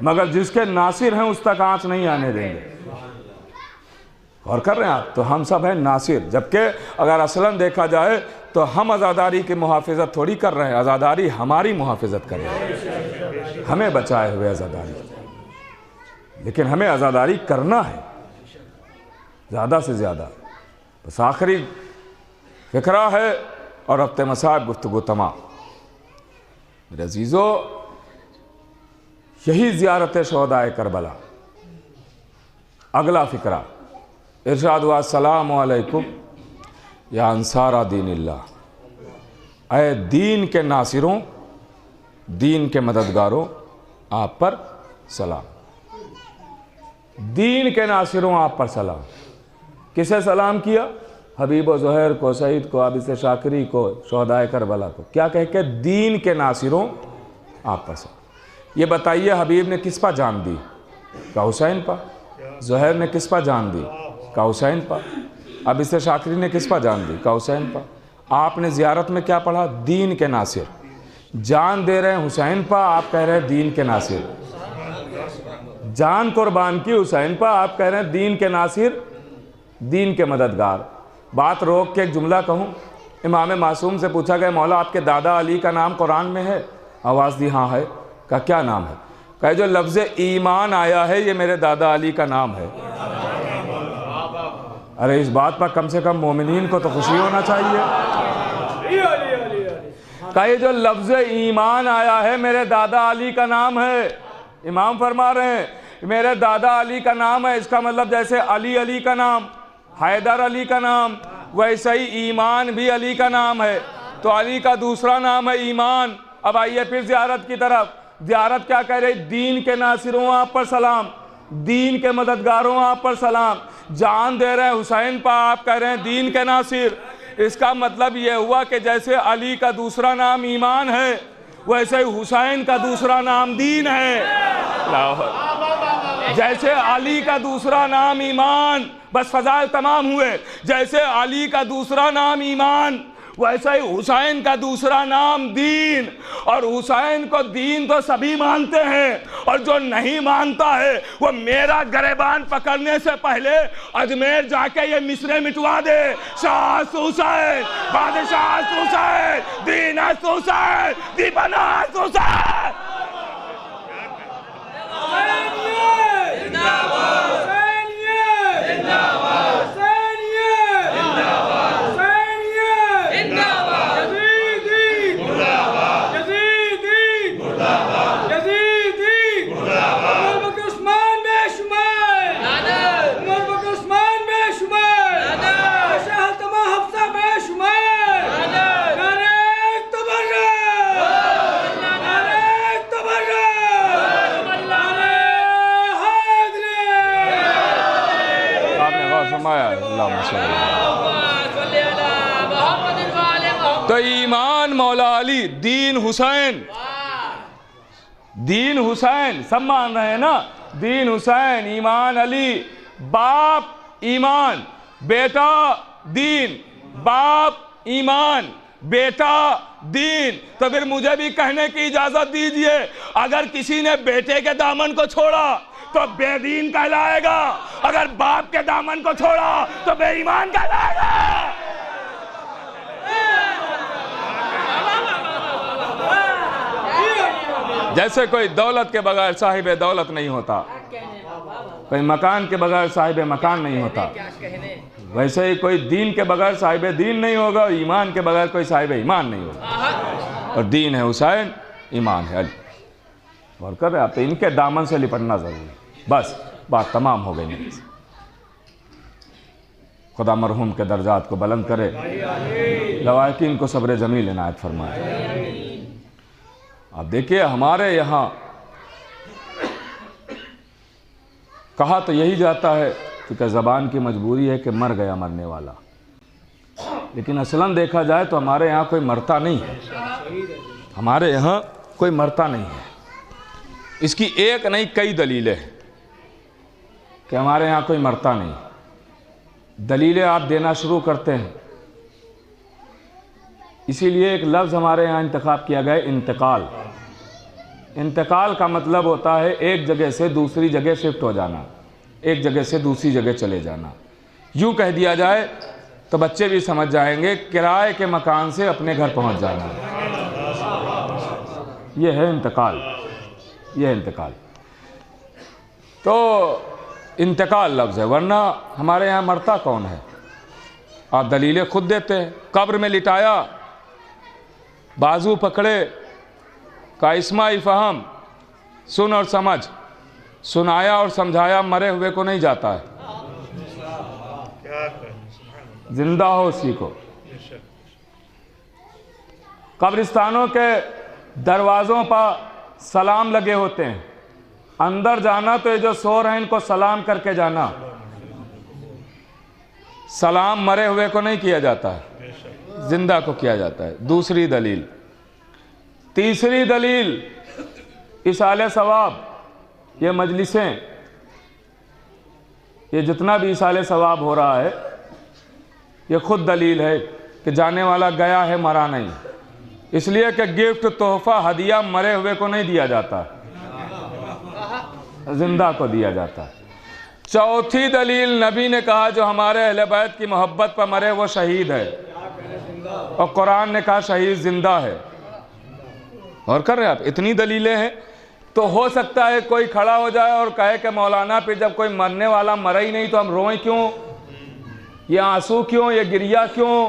مگر جس کے ناصر ہیں اس تک آنچ نہیں آنے دیں گے. غور کر رہے ہیں آپ؟ تو ہم سب ہیں ناصر، جبکہ اگر اصلاً دیکھا جائے تو ہم عزاداری کی محافظت تھوڑی کر رہے ہیں، عزاداری ہماری محافظت کر رہے ہیں، ہمیں بچائے ہوئے عزاداری. لیکن ہمیں عزاداری کرنا ہے زیادہ سے زیادہ. بس آخری فکرہ ہے اور ہفتے مصائب گفتگو تمام. میرے عزیزو، یہی زیارت شہدائے کربلا. اگلا فکرہ ارشاد ہوا السلام علیکم یا انصار دین اللہ، اے دین کے ناصروں، دین کے مددگاروں، آپ پر سلام. دین کے ناصروں آپ پر سلام. کسے سلام کیا؟ حبیب و زہیر کو، سعید کو، عابد شاکری کو، شہدائے کربلا کو. کیا کہہ کے؟ دین کے ناصروں آپ پر سلام. یہ بتائیے حبیب نے کس پر جان دی؟ کہا حسین پر. زہیر نے کس پر جان دی؟ کہا حسین پر. عابد شاکری نے کس پر جان دی؟ کہا حسین پر. آپ نے زیارت میں کیا پڑھا؟ دین کے ناصر. جان دے رہے ہیں حسین پر، آپ کہہ رہے ہیں دین کے ناصر. جان قربان کی حسین پر، آپ کہہ رہے ہیں دین کے ناصر، دین کے مددگار. بات روک کے ایک جملہ کہوں. امام معصوم سے پوچھا گیا مولا آپ کے دادا علی کا نام قرآن میں ہے؟ آواز دی ہاں ہے. کہا کیا نام ہے؟ کہا جو لفظ ایمان آیا ہے یہ میرے دادا علی کا نام ہے. ارے اس بات پر کم سے کم مومنین کو تو خوشی ہونا چاہیے. کہا یہ جو لفظ ایمان آیا ہے میرے دادا علی کا نام ہے. امام فرما رہے ہیں میرے دادا علی کا نام ہے، اس کا مطلب جیسے علی کا نام، حیدر علی کا نام، ویسے ہی ایمان بھی علی کا نام ہے. تو علی کا دوسرا نام ہے ایمان. اب آئیے پھر زیارت کی طرف. زیارت کیا کہہ رہے؟ دین کے ناصروں آپ پر سلام، دین کے مددگاروں آپ پر سلام. جان دے رہے ہیں حسین پر، آپ کہہ رہے ہیں دین کے ناصر. اس کا مطلب یہ ہوا کہ جیسے علی کا دوسرا نام ایمان ہے ویسے ہی حسین کا دوسرا نام دین ہے. جیسے علی کا دوسرا نام ایمان، بس فضائل تمام ہوئے. جیسے علی کا دوسرا نام ایمان ویسے ہی حسین کا دوسرا نام دین. اور حسین کو دین تو سبھی مانتے ہیں، اور جو نہیں مانتا ہے وہ میرا گریبان پکڑنے سے پہلے اجمیر جا کے یہ مصرے مٹوا دے. شاہ حسین، بادشاہ حسین، دین حسین، دیپنا حسین. تو ایمان مولا علی، دین حسین. دین حسین سب مان رہے ہیں نا. دین حسین، ایمان علی. باپ ایمان، بیٹا دین. باپ ایمان، بیٹا دین. تو پھر مجھے بھی کہنے کی اجازت دیجئے، اگر کسی نے بیٹے کے دامن کو چھوڑا تو بے دین کہلائے گا، اگر باپ کے دامن کو چھوڑا تو بے ایمان کہلائے گا. جیسے کوئی دولت کے بغیر صاحب دولت نہیں ہوتا، کوئی مکان کے بغیر صاحب مکان نہیں ہوتا، ویسے ہی کوئی دین کے بغیر صاحب دین نہیں ہوگا، ایمان کے بغیر کوئی صاحب ایمان نہیں ہوگا. اور دین ہے حسین، ایمان ہے علی. غور کر رہے آپ؟ تو ان کے دامن سے لپٹنا ضروری. بس بات تمام ہو گئی میری. خدا مرحوم کے درجات کو بلند کرے، لواحقین کو صبر جمیل عنایت فرمائے. اب دیکھیے ہمارے یہاں کہا تو یہی جاتا ہے کیونکہ زبان کی مجبوری ہے کہ مر گیا مرنے والا، لیکن اصلاً دیکھا جائے تو ہمارے یہاں کوئی مرتا نہیں ہے. ہمارے یہاں کوئی مرتا نہیں ہے. اس کی ایک نہیں کئی دلیلیں ہیں کہ ہمارے یہاں کوئی مرتا نہیں. دلیلیں آپ دینا شروع کرتے ہیں. اسی لیے ایک لفظ ہمارے یہاں انتخاب کیا گیا، انتقال. انتقال کا مطلب ہوتا ہے ایک جگہ سے دوسری جگہ شفٹ ہو جانا، ایک جگہ سے دوسری جگہ چلے جانا۔ یوں کہہ دیا جائے تو بچے بھی سمجھ جائیں گے، کرائے کے مکان سے اپنے گھر پہنچ جانا، یہ ہے انتقال، یہ انتقال۔ تو انتقال لفظ ہے، ورنہ ہمارے یہاں مرتا کون ہے؟ آپ دلیلیں خود دیتے ہیں، قبر میں لٹایا، بازو پکڑے، کا اسماعی فہم، سن اور سمجھ، سنایا اور سمجھایا، مرے ہوئے کو نہیں جاتا ہے، زندہ ہو اسی کو۔ قبرستانوں کے دروازوں پر سلام لگے ہوتے ہیں، اندر جانا تو یہ جو سو رہے ہیں ان کو سلام کر کے جانا، سلام مرے ہوئے کو نہیں کیا جاتا ہے، زندہ کو کیا جاتا ہے۔ دوسری دلیل۔ تیسری دلیل، ایصال ثواب، یہ مجلسیں، یہ جتنا بھی ایصال ثواب ہو رہا ہے یہ خود دلیل ہے کہ جانے والا گیا ہے، مرا نہیں، اس لیے کہ گفٹ، تحفہ، ہدیہ مرے ہوئے کو نہیں دیا جاتا، زندہ کو دیا جاتا ہے۔ چوتھی دلیل، نبی نے کہا جو ہمارے اہل بیت کی محبت پر مرے وہ شہید ہے، اور قرآن نے کہا شہید زندہ ہے۔ اور کر رہے ہیں آپ، اتنی دلیلیں ہیں۔ تو ہو سکتا ہے کوئی کھڑا ہو جائے اور کہے کہ مولانا پھر جب کوئی مرنے والا مرا ہی نہیں تو ہم روئیں کیوں، یہ آنسو کیوں، یہ گریہ کیوں؟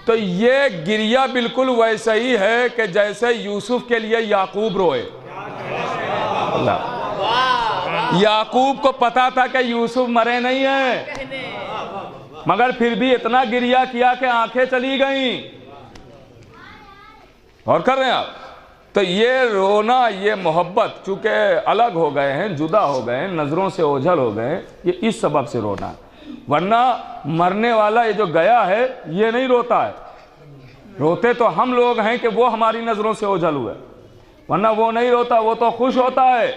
تو یہ گریہ بالکل ویسا ہی ہے کہ جیسے یوسف کے لیے یعقوب روئے۔ یعقوب کو پتا تھا کہ یوسف مرے نہیں ہیں، مگر پھر بھی اتنا گریہ کیا کہ آنکھیں چلی گئیں۔ اور کر رہے ہیں آپ، تو یہ رونا، یہ محبت، چونکہ الگ ہو گئے ہیں، جدا ہو گئے ہیں، نظروں سے اوجھل ہو گئے ہیں، یہ اس سبب سے رونا ہے۔ ورنہ مرنے والا یہ جو گیا ہے یہ نہیں روتا ہے، روتے تو ہم لوگ ہیں کہ وہ ہماری نظروں سے اوجھل ہوئے، ورنہ وہ نہیں روتا، وہ تو خوش ہوتا ہے،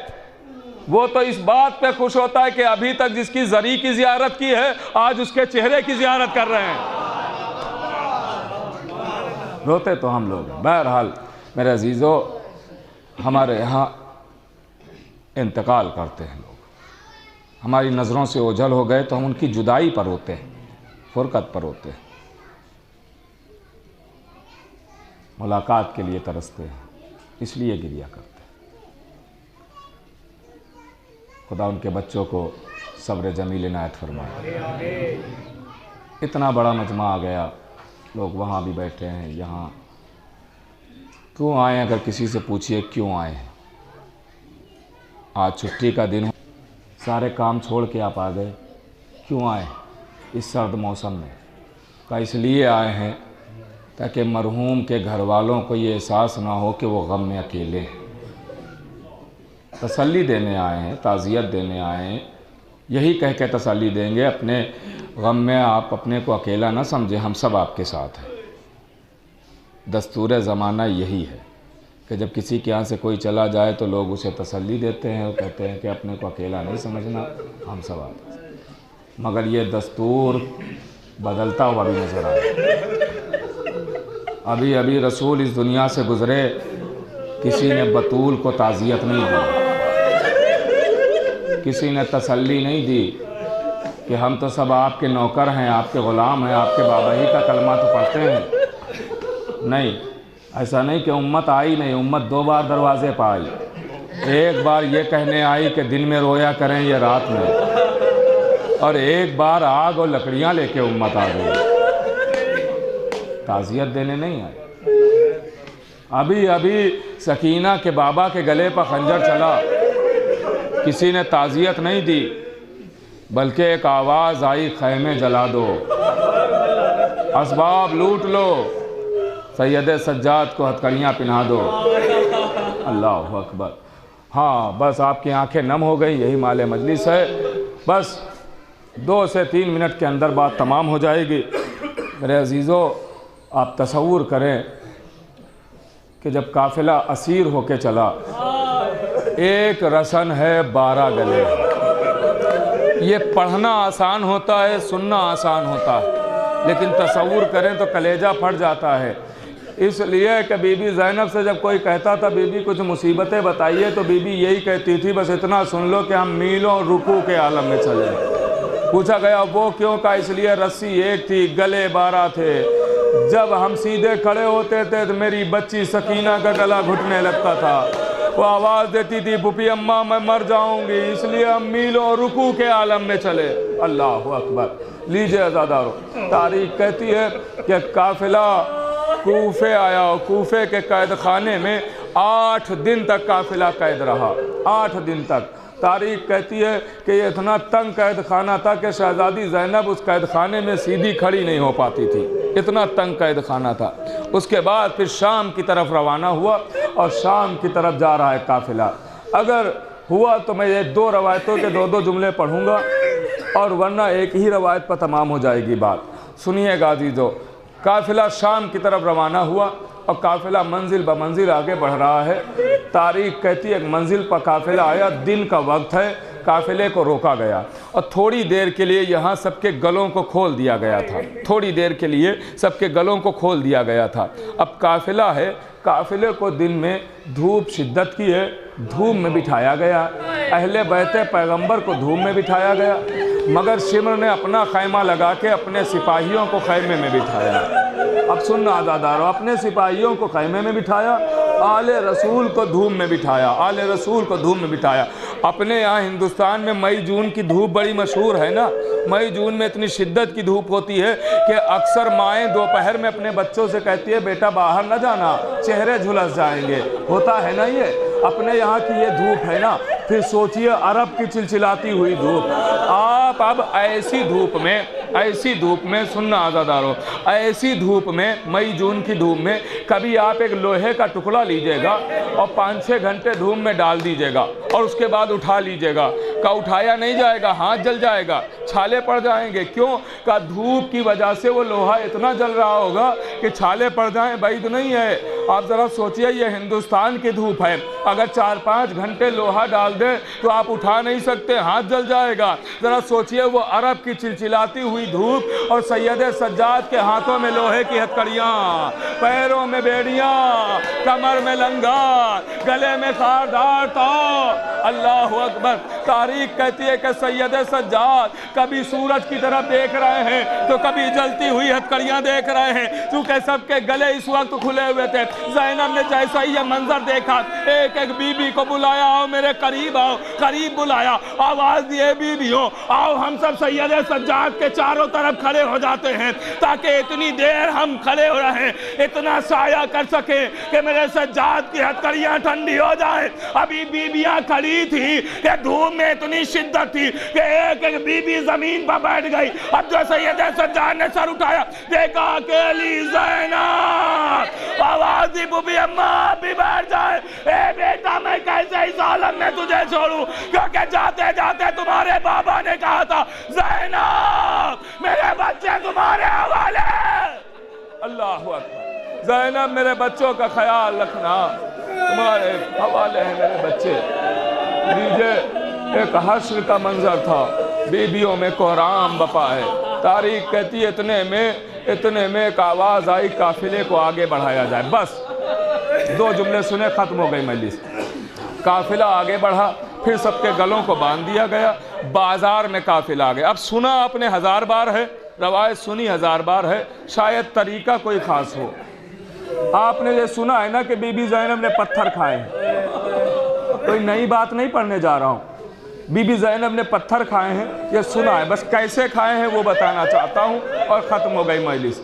وہ تو اس بات پہ خوش ہوتا ہے کہ ابھی تک جس کی زری کی زیارت کی ہے آج اس کے چہرے کی زیارت کر رہے ہیں۔ روتے تو ہم لوگ ہیں۔ بہرحال میرے عزیزو، ہمارے یہاں انتقال کرتے ہیں لوگ، ہماری نظروں سے اوجھل ہو گئے تو ہم ان کی جدائی پر روتے ہیں، فرقت پر روتے ہیں، ملاقات کے لیے ترستے ہیں، اس لیے گریہ کرتے ہیں۔ خدا ان کے بچوں کو صبر جمیل عنایت فرمائے۔ اتنا بڑا مجمع آ گیا، لوگ وہاں بھی بیٹھے ہیں، یہاں کیوں آئے ہیں؟ اگر کسی سے پوچھئے کیوں آئے ہیں، آج چھٹی کا دن ہو، سارے کام چھوڑ کے آپ آ گئے، کیوں آئے اس سرد موسم میں؟ کہ اس لیے آئے ہیں تاکہ مرحوم کے گھر والوں کو یہ احساس نہ ہو کہ وہ غم میں اکیلے ہیں۔ تسلی دینے آئے ہیں، تعزیت دینے آئے ہیں، یہی کہہ کے تسلی دیں گے اپنے غم میں آپ اپنے کو اکیلا نہ سمجھیں، ہم سب آپ کے ساتھ ہیں۔ دستور زمانہ یہی ہے کہ جب کسی کے یہاں سے کوئی چلا جائے تو لوگ اسے تسلی دیتے ہیں اور کہتے ہیں کہ اپنے کو اکیلا نہیں سمجھنا، ہم سب آپ ہیں۔ مگر یہ دستور بدلتا ہوا بھی نظر آیا۔ ابھی ابھی رسول اس دنیا سے گزرے، کسی نے بطول کو تعزیت نہیں دی، کسی نے تسلی نہیں دی کہ ہم تو سب آپ کے نوکر ہیں، آپ کے غلام ہیں، آپ کے بابا ہی کا کلمہ تو پڑھتے ہیں۔ نہیں، ایسا نہیں کہ امت آئی نہیں، امت دو بار دروازے پہ آئی۔ ایک بار یہ کہنے آئی کہ دن میں رویا کریں یہ رات میں، اور ایک بار آگ اور لکڑیاں لے کے امت آ گئی، تعزیت دینے نہیں آئی۔ ابھی ابھی سکینہ کے بابا کے گلے پر خنجر چلا، کسی نے تعزیت نہیں دی، بلکہ ایک آواز آئی خیمے جلا دو، اسباب لوٹ لو، سید سجاد کو ہتھکڑیاں پہنا دو۔ اللہ اکبر۔ ہاں بس آپ کی آنکھیں نم ہو گئی، یہی مال مجلس ہے، بس 2 سے 3 منٹ کے اندر بات تمام ہو جائے گی۔ میرے عزیزو، آپ تصور کریں کہ جب قافلہ اسیر ہو کے چلا، ایک رسن ہے 12 گلے، یہ پڑھنا آسان ہوتا ہے، سننا آسان ہوتا ہے، لیکن تصور کریں تو کلیجہ پھٹ جاتا ہے۔ اس لیے کہ بی بی زینب سے جب کوئی کہتا تھا بی بی کچھ مصیبتیں بتائیے تو بی بی یہی کہتی تھی بس اتنا سن لو کہ ہم میلوں رکوع کے عالم میں چلے جائیں۔ پوچھا گیا وہ کیوں؟ کہا اس لیے رسی ایک تھی، گلے 12 تھے، جب ہم سیدھے کھڑے ہوتے تھے تو میری بچی سکینہ کا گلا گھٹنے لگتا تھا، وہ آواز دیتی تھی پھوپھی اماں میں مر جاؤں گی، اس لیے ہم میلوں رکوع کے عالم میں چلے۔ اللہ اکبر۔ لیجئے عزادارو، تاریخ کہتی ہے کہ قافلہ کوفے آیا اور کوفے کے قید خانے میں 8 دن تک قافلہ قید رہا، 8 دن تک۔ تاریخ کہتی ہے کہ یہ اتنا تنگ قید خانہ تھا کہ شہزادی زینب اس قید خانے میں سیدھی کھڑی نہیں ہو پاتی تھی، اتنا تنگ قید خانہ تھا۔ اس کے بعد پھر شام کی طرف روانہ ہوا اور شام کی طرف جا رہا ہے قافلہ۔ اگر ہوا تو میں یہ 2 روایتوں کے 2 جملے پڑھوں گا اور ورنہ ایک ہی روایت پر تمام ہو جائے گی بات۔ سنیے گا عزیزو، قافلہ شام کی طرف روانہ ہوا اور قافلہ منزل بمنزل آگے بڑھ رہا ہے۔ تاریخ کہتی ہے ایک منزل پر قافلہ آیا، دن کا وقت ہے، قافلے کو روکا گیا اور تھوڑی دیر کے لیے یہاں سب کے گلوں کو کھول دیا گیا تھا، تھوڑی دیر کے لیے سب کے گلوں کو کھول دیا گیا تھا۔ اب قافلہ ہے، قافلے کو دن میں دھوپ شدت کی ہے، دھوپ میں بٹھایا گیا، اہل بیت پیغمبر کو دھوپ میں بٹھایا گیا، مگر شمر نے اپنا خیمہ لگا کے اپنے سپاہیوں کو خیمے میں بٹھایا۔ اب سننا عزادارو، اپنے سپاہیوں کو خیمے میں بٹھایا، آل رسول کو دھوپ میں بٹھایا، آل رسول کو دھوپ میں بٹھایا۔ اپنے یہاں ہندوستان میں مئی جون کی دھوپ بڑی مشہور ہے نا، مئی جون میں اتنی شدت کی دھوپ ہوتی ہے کہ اکثر مائیں دوپہر میں اپنے بچوں سے کہتی ہے بیٹا باہر نہ جانا، چہرے جھلس جائیں گے، ہوتا ہے نا یہ اپنے یہاں کی یہ دھوپ ہے نا۔ پھر سوچئے عرب کی چلچلاتی ہوئی دھوپ، آپ اب ایسی دھوپ میں سننا عزادارو، ایسی دھوپ میں مئی جون کی دھوپ میں کبھی آپ ایک لوہے کا ٹکڑا لیجئے گا اور 5-6 گھنٹے دھوپ میں ڈال دیجئے گا اور اس کے بعد اٹھا لیجئے گا، کہ اٹھایا نہیں جائے گا، ہاتھ جل جائے گا، چھالے پڑ جائیں گے۔ کیوں؟ کہ دھوپ کی وجہ سے وہ لوہا اتنا جل رہا ہوگا کہ چھالے پڑ جائیں بعید نہیں ہے۔ آپ ذرا سوچئے یہ ہندوستان کی دھوپ ہے، اگر 4-5 گھنٹے لوہا ڈال دیں تو آپ اٹھا نہیں سکتے، ہاتھ جل جائے گا۔ ذرا سوچئے وہ عرب کی چلچلاتی ہوئی دھوپ اور سید سجاد کے ہاتھوں میں لوہے کی ہتکڑیاں، پیروں میں بیڑیاں، کمر میں لنگار، گلے میں خاردار تار۔ اللہ اکبر۔ تاریخ کہتی ہے کہ سید سجاد کبھی سورج کی طرف دیکھ رہے ہیں تو کبھی جلتی ہوئی ہتکڑیاں دیکھ رہے ہیں، چونکہ سب کے گلے اس وقت کھلے ہوئے تھے۔ زینب نے جیسا ہی یہ منظر دیکھا، ایک ایک بی بی کو بلایا، آؤ میرے قریب آؤ، قریب بلایا، آواز دیے بیویوں آؤ ہم سب سید سجاد کے چاروں طرف کھڑے ہو جاتے ہیں تاکہ اتنی دیر ہم کھڑے ہو رہے، اتنا سایہ کر سکیں کہ میرے سجاد کی ہتکڑیاں ٹھنڈی ہو جائیں۔ ابھی بیویاں کھڑی تھی کہ دھوپ میں اتنی شدت تھی کہ ایک ایک بی بی زمین پر بیٹھ گئی۔ اب جو سید سجاد نے سر اٹھایا، دیکھا اکیلی زینب، آواز دی بوبی اماں بھی بیٹھ جائے، اے بیٹا میں کیسے اس عالم میں تجھے چھوڑوں، کیونکہ جاتے جاتے تمہارے بابا نے کہا تھا زینب میرے بچے تمہارے حوالے۔ اللہ اکبر۔ زینب میرے بچوں کا خیال رکھنا، تمہارے حوالے ہیں میرے بچے۔ لیجئے ایک حشر کا منظر تھا، بیویوں میں کوہرام بپا ہے۔ تاریخ کہتی ہے اتنے میں ایک آواز آئی قافلے کو آگے بڑھایا جائے۔ بس 2 جملے سنے ختم ہو گئی مجلس۔ قافلہ آگے بڑھا، پھر سب کے گلوں کو باندھ دیا گیا، بازار میں قافلہ آ گیا۔ اب سنا آپ نے 1000 بار ہے، روایت سنی 1000 بار ہے، شاید طریقہ کوئی خاص ہو۔ آپ نے یہ سنا ہے نا کہ بی بی زینب نے پتھر کھائے ہیں، کوئی نئی بات نہیں پڑھنے جا رہا ہوں۔ بی بی زینب نے پتھر کھائے ہیں، یہ سنا ہے، بس کیسے کھائے ہیں وہ بتانا چاہتا ہوں اور ختم ہو گئی مجلس۔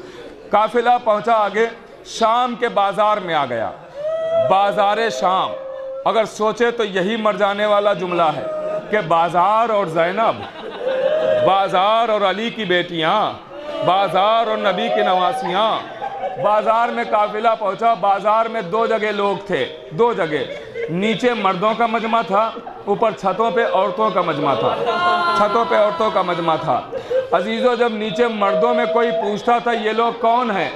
قافلہ پہنچا آگے، شام کے بازار میں آ گیا، بازار شام۔ اگر سوچے تو یہی مر جانے والا جملہ ہے کہ بازار اور زینب، بازار اور علی کی بیٹیاں، بازار اور نبی کی نواسیاں۔ بازار میں قافلہ پہنچا، بازار میں 2 جگہ لوگ تھے، 2 جگہ، نیچے مردوں کا مجمع تھا، اوپر چھتوں پہ عورتوں کا مجمع تھا، چھتوں پہ عورتوں کا مجمع تھا۔ عزیزو جب نیچے مردوں میں کوئی پوچھتا تھا یہ لوگ کون ہیں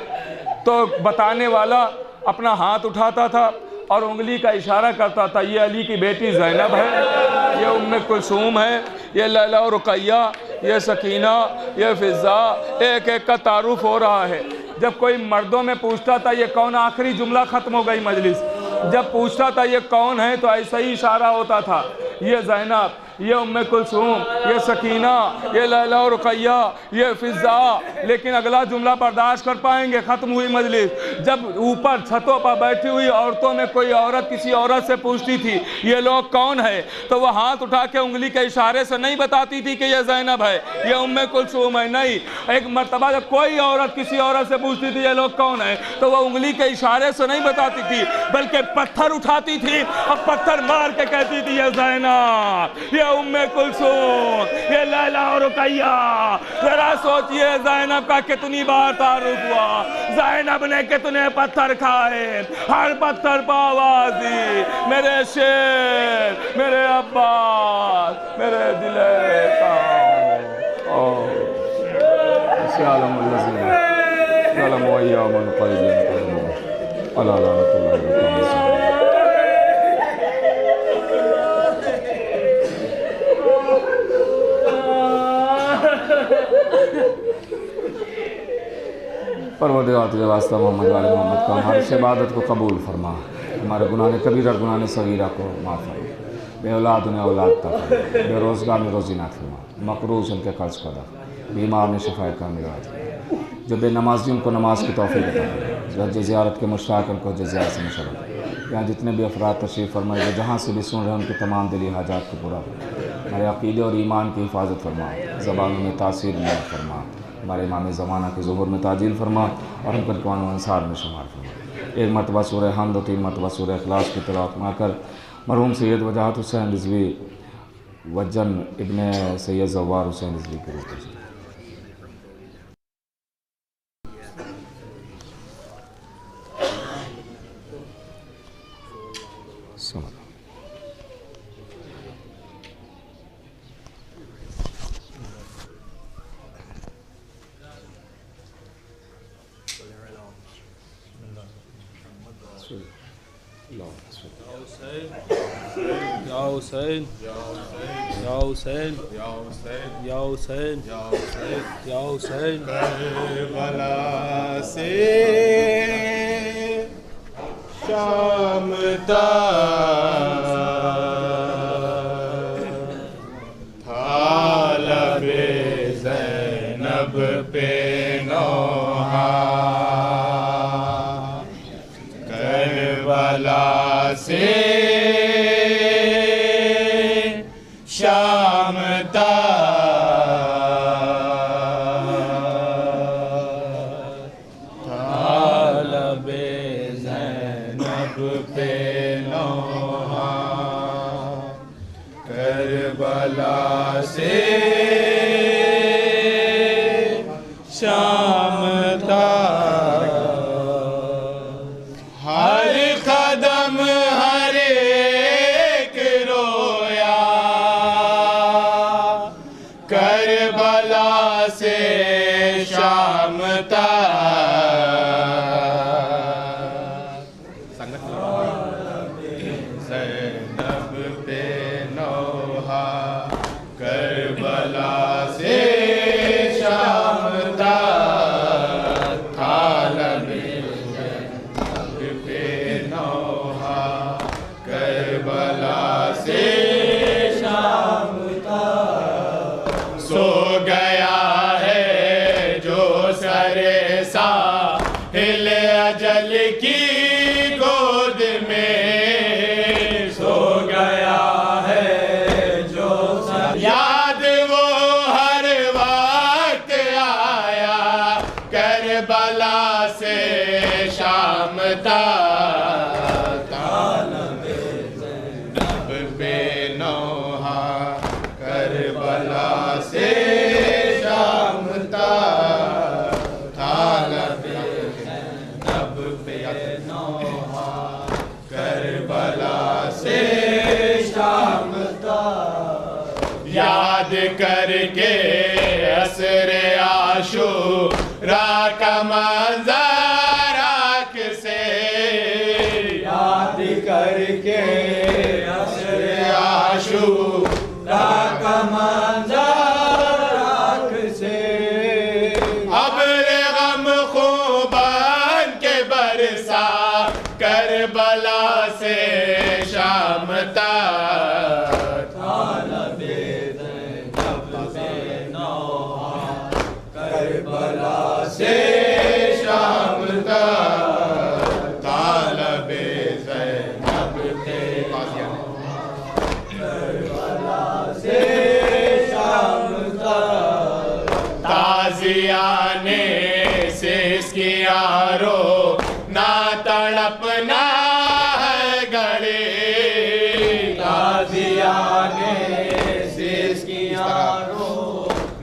تو بتانے والا اپنا ہاتھ اٹھاتا تھا اور انگلی کا اشارہ کرتا تھا، یہ علی کی بیٹی زینب ہے، یہ ام کلثوم ہے، یہ لیلی و رقیہ، یہ سکینہ، یہ فضہ، ایک ایک کا تعارف ہو رہا ہے۔ جب کوئی مردوں میں پوچھتا تھا یہ کون، آخری جملہ ختم ہو گئی مجلس، جب پوچھتا تھا یہ کون ہے تو ایسا ہی اشارہ ہوتا تھا، یہ زینب، یہ ام کلثوم، یہ سکینہ، یہ لیلی و رقیہ، یہ فضا، لیکن اگلا جملہ برداشت کر پائیں گے؟ ختم ہوئی مجلس، جب اوپر چھتوں پر بیٹھی ہوئی عورتوں میں کوئی عورت کسی عورت سے پوچھتی تھی یہ لوگ کون ہے تو وہ ہاتھ اٹھا کے انگلی کے اشارے سے نہیں بتاتی تھی کہ یہ زینب ہے، یہ ام کلثوم ہے، نہیں، ایک مرتبہ جب کوئی عورت کسی عورت سے پوچھتی تھی یہ لوگ کون ہے تو وہ انگلی کے اشارے سے نہیں بتاتی تھی بلکہ پتھر اٹھاتی تھی اور پتھر مار کے کہتی تھی یہ زینب، یہ ام کلثوم، یہ لیلی و رقیہ۔ ذرا سوچئے زینب کا کتنی بار تعارف ہوا، زینب نے کتنے پتھر کھائے، ہر پتھر پہ آواز دی میرے شیر، میرے عباس، میرے دل سیالم اللذین ظلم و ایام قریبین قریبین علی لعنت اللہ علیہ پروردگار تجھے واسطہ محمد و آل محمد کا ہماری عبادت کو قبول فرما، ہمارے گناہ کبیرہ اور گناہ صغیرہ کو معاف فرما، بے اولاد انہیں اولاد عطا فرما، بے روزگار میں روزی نعمت فرما، مقروض ان کے قرض کو ادا فرما، بیمار میں شفا کاملہ عطا فرما، جو بے نمازی ان کو نماز کی توفیق عطا فرما، حج زیارت کے مشتاق ان کو حج زیارت سے مشرف، یہاں جتنے بھی افراد تشریف فرمائے جہاں سے بھی سن رہے ہیں ان کے تمام دلی حاجات کو پورا فرما، ہمارے عقیدے اور ایمان کی حفاظت فرما، زبانوں میں تاثیر میں فرما، ہمارے امام زمانہ کے ظہور میں تعجیل فرما اور ہم پر قوان و انصار میں شمار فرما۔ ایک مرتبہ سورہ حمد و 3 مرتبہ سورہ اخلاص کی تلاوت فرما کر مرحوم سید وجاہت حسین رضوی وجن ابن سید زوار حسین رضوی کے روح کو یا حسین یا حسین یا حسین یا حسین یا حسین کربلا سے شام تک تھا لب زینب پہ نوحہ، کربلا سے شام تک تھا لب زینب پہ نوحہ، کربلا سے شام تک ہر قدم ہر ایک رویا، کربلا سے شام تک زینب پہ نوحہ، کربلا سے شام تک تھا لب زینب پہ نوحہ، کربلا سے شام تک سو گیا ہے جو سر ساحل اجل کی گود میں، سو گیا ہے جو یاد وہ ہر وقت آیا، کربلا سے شام تک تھا لب زینب پہ نوحہ، کربلا سے شام تک تھا لب زینب پہ نوحہ، کربلا سے شام تک یاد کر کے عصر عاشوراء کا منظر آنکھ سے، یاد کر کے عصر عاشوراء کا منظر آنکھ سے، ابر غم خوب